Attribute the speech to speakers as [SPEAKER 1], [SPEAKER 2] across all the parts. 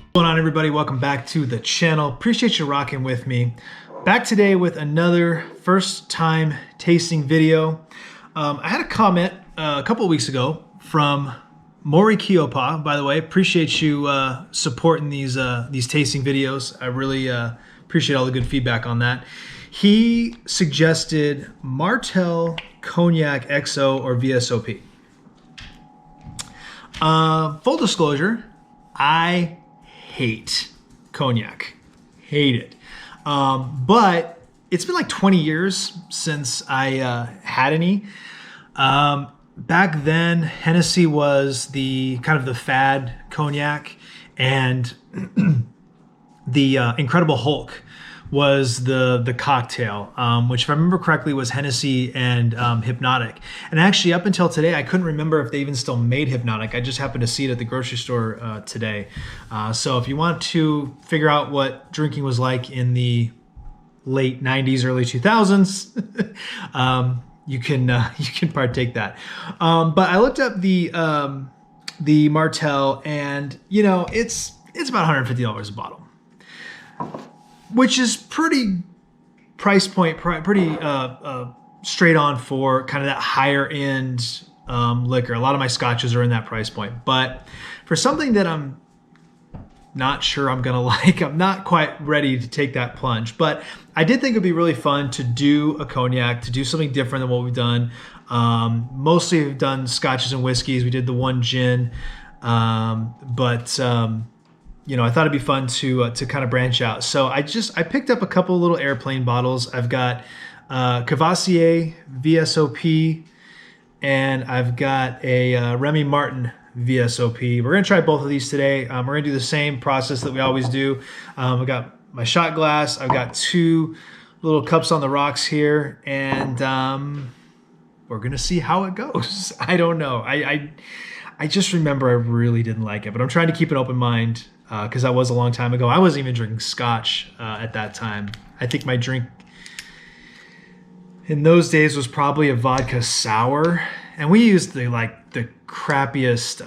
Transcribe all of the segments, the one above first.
[SPEAKER 1] What's going on, everybody? Welcome back to the channel. Appreciate you rocking with me. Back today with another first time tasting video. I had a comment a couple of weeks ago from Mori Kiopa. By the way, appreciate you supporting these tasting videos. I really appreciate all the good feedback on that. He suggested Martell Cognac XO or VSOP. Full disclosure, I hate cognac. Hate it. But it's been like 20 years since I had any. Back then, Hennessy was the kind of the fad cognac, and the Incredible Hulk was the cocktail, which, if I remember correctly, was Hennessy and Hypnotic. And actually, up until today, I couldn't remember if they even still made Hypnotic. I just happened to see it at the grocery store today. So if you want to figure out what drinking was like in the late 90s, early 2000s, you can partake that. But I looked up the Martell, and you know, it's about $150 a bottle, which is pretty price point, pretty straight on for kind of that higher end liquor. A lot of my scotches are in that price point, but for something that I'm not sure I'm gonna like, I'm not quite ready to take that plunge. But I did think it'd be really fun to do a cognac, to do something different than what we've done. Mostly we've done scotches and whiskeys. We did the one gin, you know, I thought it'd be fun to kind of branch out. So I picked up a couple little airplane bottles. I've got Courvoisier VSOP, and I've got a Remy Martin VSOP. We're gonna try both of these today. We're gonna do the same process that we always do. I've got my shot glass. I've got two little cups on the rocks here, and we're gonna see how it goes. I don't know. I just remember I really didn't like it, but I'm trying to keep an open mind. Because that was a long time ago. I wasn't even drinking scotch at that time. I think my drink in those days was probably a vodka sour, and we used the crappiest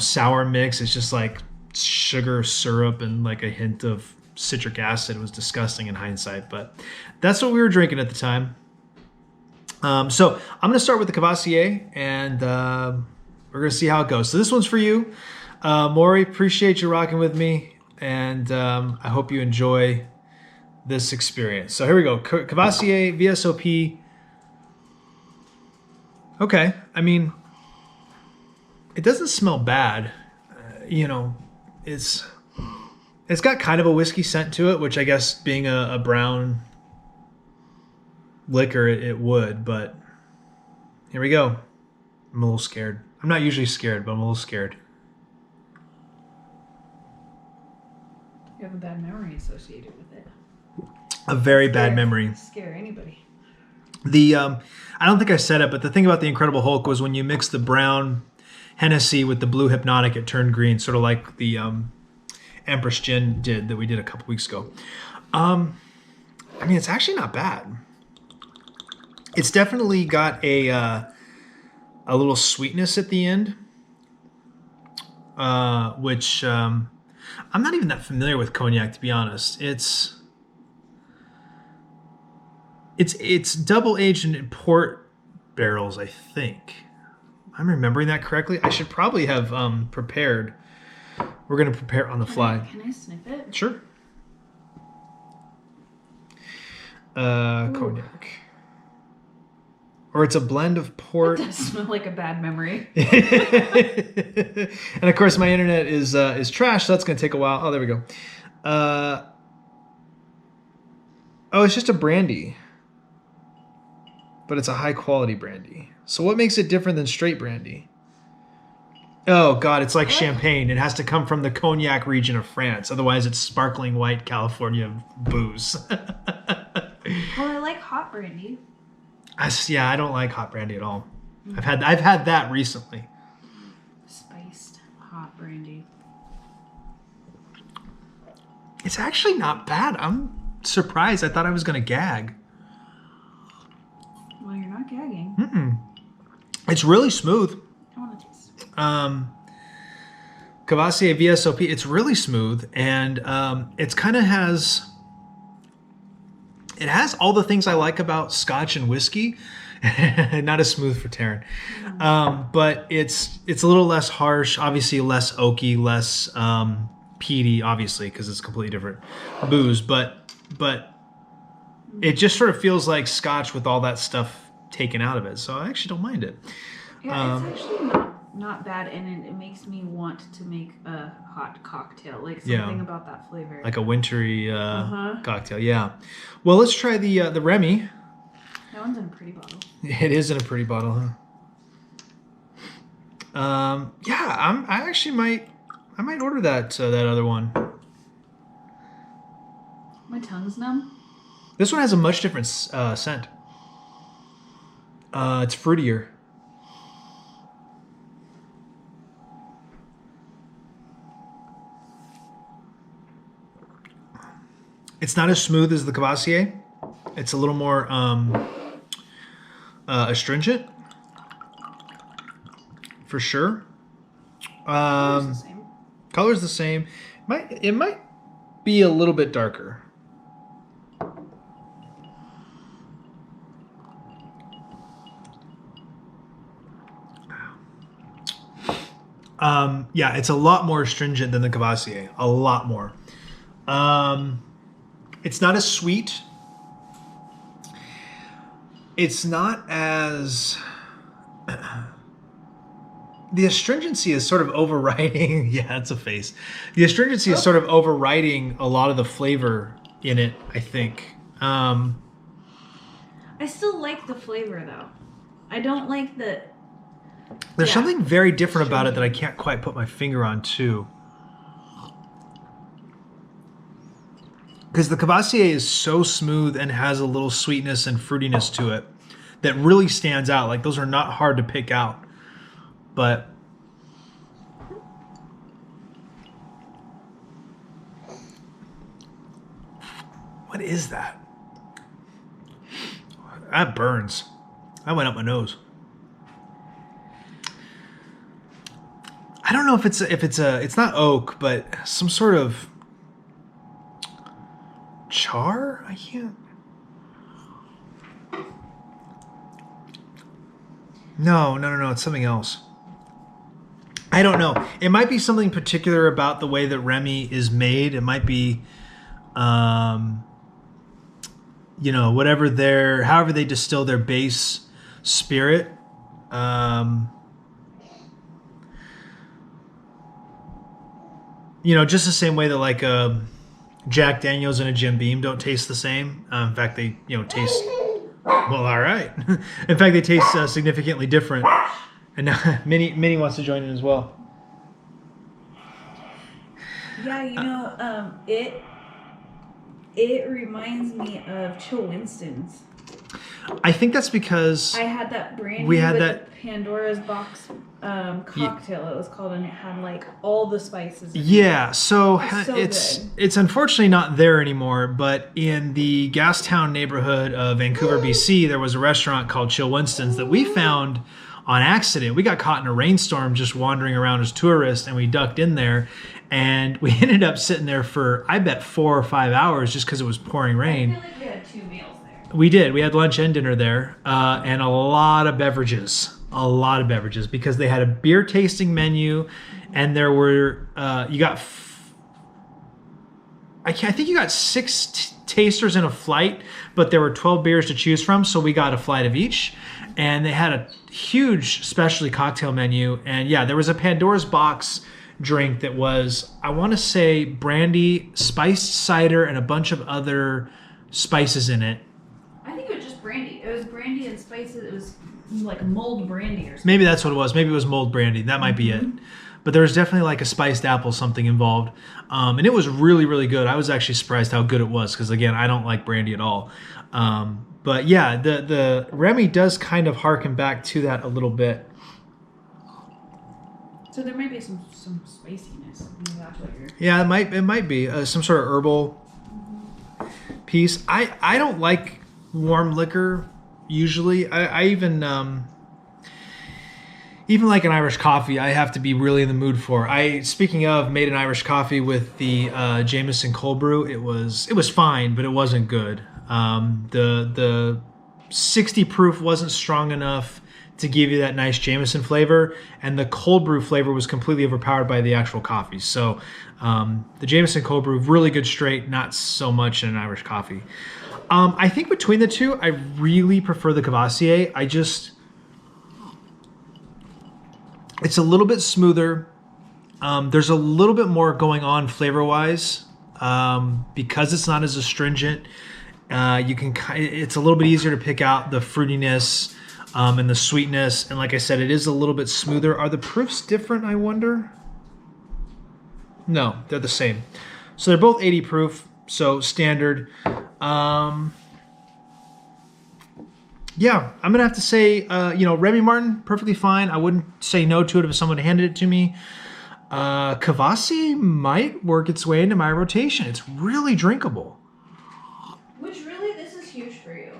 [SPEAKER 1] sour mix. It's just like sugar syrup and like a hint of citric acid. It was disgusting in hindsight, but that's what we were drinking at the time. So I'm gonna start with the Courvoisier, and we're gonna see how it goes. So this one's for you. Maury, appreciate you rocking with me, and I hope you enjoy this experience. So here we go. Courvoisier VSOP. Okay, I mean, it doesn't smell bad. You know, it's got kind of a whiskey scent to it, which I guess being a brown liquor, it would, but here we go. I'm a little scared. I'm not usually scared, but I'm a little scared.
[SPEAKER 2] You have a bad memory associated with it.
[SPEAKER 1] A very bad memory.
[SPEAKER 2] Scare anybody.
[SPEAKER 1] I don't think I said it, but the thing about the Incredible Hulk was when you mix the brown Hennessy with the blue Hypnotic, it turned green, sort of like the Empress Gin did that we did a couple weeks ago. I mean, it's actually not bad. It's definitely got a little sweetness at the end, which I'm not even that familiar with cognac, to be honest. It's double aged in port barrels, I think. I'm remembering that correctly. I should probably have prepared. We're gonna prepare on the fly.
[SPEAKER 2] Can I sniff it?
[SPEAKER 1] Sure. Cognac. Or it's a blend of port.
[SPEAKER 2] It does smell like a bad memory.
[SPEAKER 1] And of course, my internet is trash, so that's gonna take a while. Oh, there we go. Oh, it's just a brandy, but it's a high quality brandy. So what makes it different than straight brandy? Oh God, it's like champagne. It has to come from the cognac region of France. Otherwise, it's sparkling white California booze.
[SPEAKER 2] Well, I like hot brandy.
[SPEAKER 1] Yeah, I don't like hot brandy at all. I've had that recently.
[SPEAKER 2] Spiced hot brandy.
[SPEAKER 1] It's actually not bad. I'm surprised. I thought I was gonna gag.
[SPEAKER 2] Well, you're not gagging.
[SPEAKER 1] It's really smooth.
[SPEAKER 2] I want to taste.
[SPEAKER 1] Courvoisier VSOP. It's really smooth, and it's kind of has. It has all the things I like about Scotch and whiskey. Not as smooth for Taryn, but it's a little less harsh. Obviously, less oaky, less peaty. Obviously, because it's completely different booze. But it just sort of feels like Scotch with all that stuff taken out of it. So I actually don't mind it.
[SPEAKER 2] Yeah, it's actually not bad, and it makes me want to make a hot cocktail. Like something about that flavor.
[SPEAKER 1] Like a wintry cocktail. Yeah. Well, let's try the Remy.
[SPEAKER 2] That one's in a pretty bottle.
[SPEAKER 1] It is in a pretty bottle, huh? Yeah, I actually might order that other one.
[SPEAKER 2] My tongue's numb.
[SPEAKER 1] This one has a much different scent. It's fruitier. It's not as smooth as the Courvoisier. It's a little more astringent, for sure.
[SPEAKER 2] Color's the same.
[SPEAKER 1] Color's the same. It might be a little bit darker. Yeah, it's a lot more astringent than the Courvoisier. A lot more. It's not as sweet. It's not as... The astringency is sort of overriding... Yeah, it's a face. The astringency is sort of overriding a lot of the flavor in it, I think.
[SPEAKER 2] I still like the flavor, though. I don't like the...
[SPEAKER 1] There's something very different about it that I can't quite put my finger on, too. Because the Courvoisier is so smooth and has a little sweetness and fruitiness to it that really stands out. Like, those are not hard to pick out. But what is that? That burns. That went up my nose. I don't know if it's not oak, but some sort of char? I can't. No, it's something else. I don't know. It might be something particular about the way that Remy is made. It might be, however they distill their base spirit. Just the same way that like Jack Daniels and a Jim Beam don't taste the same. In fact, they taste well. All right. In fact, they taste significantly different. And now Minnie wants to join in as well.
[SPEAKER 2] Yeah, it reminds me of Chill Winston's.
[SPEAKER 1] I think that's because
[SPEAKER 2] I had that brandy the Pandora's Box cocktail, it was called, and it had like all the spices.
[SPEAKER 1] Yeah, so
[SPEAKER 2] good.
[SPEAKER 1] It's unfortunately not there anymore, but in the Gastown neighborhood of Vancouver, BC, there was a restaurant called Chill Winston's that we found on accident. We got caught in a rainstorm just wandering around as tourists, and we ducked in there, and we ended up sitting there for, I bet, 4 or 5 hours just because it was pouring rain.
[SPEAKER 2] I feel like we had 2 meals there.
[SPEAKER 1] We did. We had lunch and dinner there, and a lot of beverages. Because they had a beer tasting menu, and there were I think you got 6 tasters in a flight, but there were 12 beers to choose from, so we got a flight of each. And they had a huge specialty cocktail menu, and yeah, there was a Pandora's Box drink that was, I want to say, brandy, spiced cider, and a bunch of other spices in it.
[SPEAKER 2] I think it was just brandy. It was brandy and spices. It was like mulled brandy or something.
[SPEAKER 1] Maybe that's what it was. Maybe it was mulled brandy. That might be it. But there was definitely like a spiced apple something involved. And it was really, really good. I was actually surprised how good it was because, again, I don't like brandy at all. But yeah, the Remy does kind of harken back to that a little bit.
[SPEAKER 2] So there might be some spiciness. That's what you're...
[SPEAKER 1] Yeah, it might be some sort of herbal piece. I don't like warm liquor usually. I even even like an Irish coffee, I have to be really in the mood for. Speaking of, made an Irish coffee with the Jameson cold brew. It was fine, but it wasn't good. The 60 proof wasn't strong enough to give you that nice Jameson flavor, and the cold brew flavor was completely overpowered by the actual coffee. So the Jameson cold brew, really good straight, not so much in an Irish coffee. I think between the two, I really prefer the Courvoisier. It's a little bit smoother. There's a little bit more going on flavor-wise because it's not as astringent. It's a little bit easier to pick out the fruitiness and the sweetness. And like I said, it is a little bit smoother. Are the proofs different, I wonder? No, they're the same. So they're both 80 proof, so standard. Yeah, I'm gonna have to say, Remy Martin, perfectly fine. I wouldn't say no to it if someone handed it to me. Courvoisier might work its way into my rotation. It's really drinkable.
[SPEAKER 2] Which really, this is huge for you.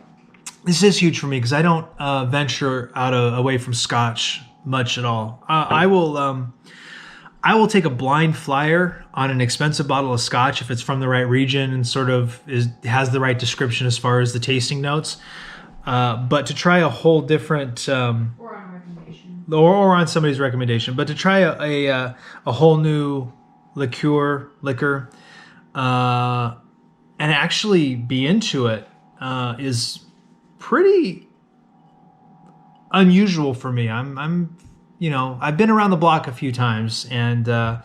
[SPEAKER 1] This is huge for me because I don't venture away from Scotch much at all. I will take a blind flyer on an expensive bottle of Scotch if it's from the right region and sort of has the right description as far as the tasting notes. But to try a whole different,
[SPEAKER 2] or on a recommendation,
[SPEAKER 1] or on somebody's recommendation, but to try a whole new liquor, and actually be into it is pretty unusual for me. I've been around the block a few times, and I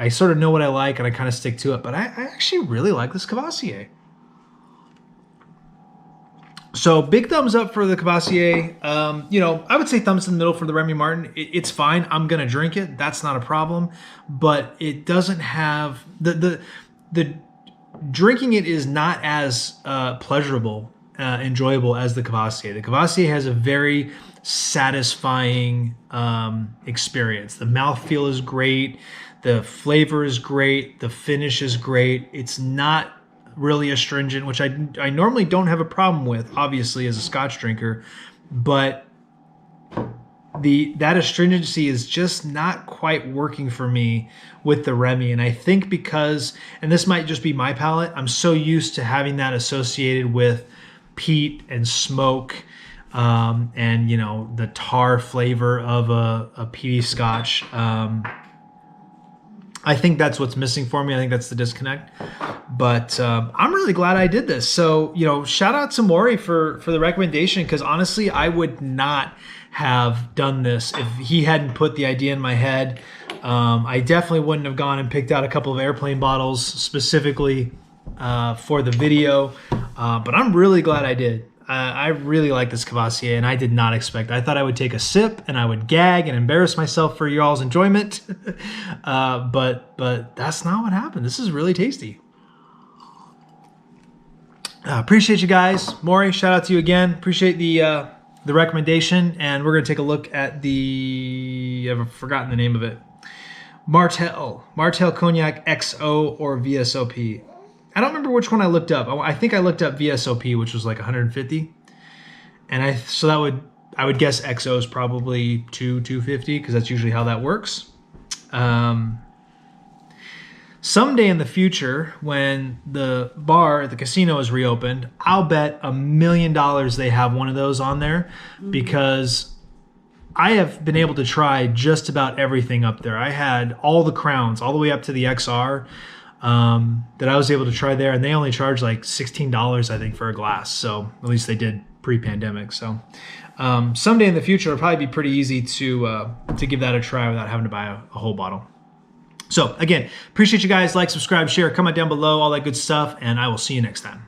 [SPEAKER 1] sort of know what I like, and I kind of stick to it. But I actually really like this Courvoisier. So big thumbs up for the Courvoisier. I would say thumbs in the middle for the Remy Martin. It's fine. I'm gonna drink it. That's not a problem. But it doesn't have the drinking it is not as pleasurable, enjoyable as the Courvoisier. The Courvoisier has a very satisfying experience. The mouthfeel is great. The flavor is great. The finish is great. It's not really astringent, which I normally don't have a problem with, obviously, as a Scotch drinker, but that astringency is just not quite working for me with the Remy. And I think because, and this might just be my palate, I'm so used to having that associated with peat and smoke, and the tar flavor of a peaty Scotch. I think that's what's missing for me. I think that's the disconnect. But I'm really glad I did this. So, shout out to Maury for the recommendation, because honestly, I would not have done this if he hadn't put the idea in my head. I definitely wouldn't have gone and picked out a couple of airplane bottles specifically for the video. But I'm really glad I did. I really like this Courvoisier, and I did not expect. I thought I would take a sip and I would gag and embarrass myself for y'all's enjoyment, but that's not what happened. This is really tasty. Appreciate you guys, Maury. Shout out to you again. Appreciate the recommendation, and we're gonna take a look at I've forgotten the name of it. Martell Cognac XO or VSOP. I don't remember which one I looked up. I think I looked up VSOP, which was like 150, and I would guess XO is probably 250, because that's usually how that works. Someday in the future, when the bar at the casino is reopened, I'll bet $1 million they have one of those on there, because I have been able to try just about everything up there. I had all the crowns, all the way up to the XR. That I was able to try there, and they only charge like $16, I think, for a glass. So at least they did pre-pandemic. So someday in the future, it'll probably be pretty easy to give that a try without having to buy a whole bottle. So again, appreciate you guys. Like, subscribe, share, comment down below, all that good stuff, and I will see you next time.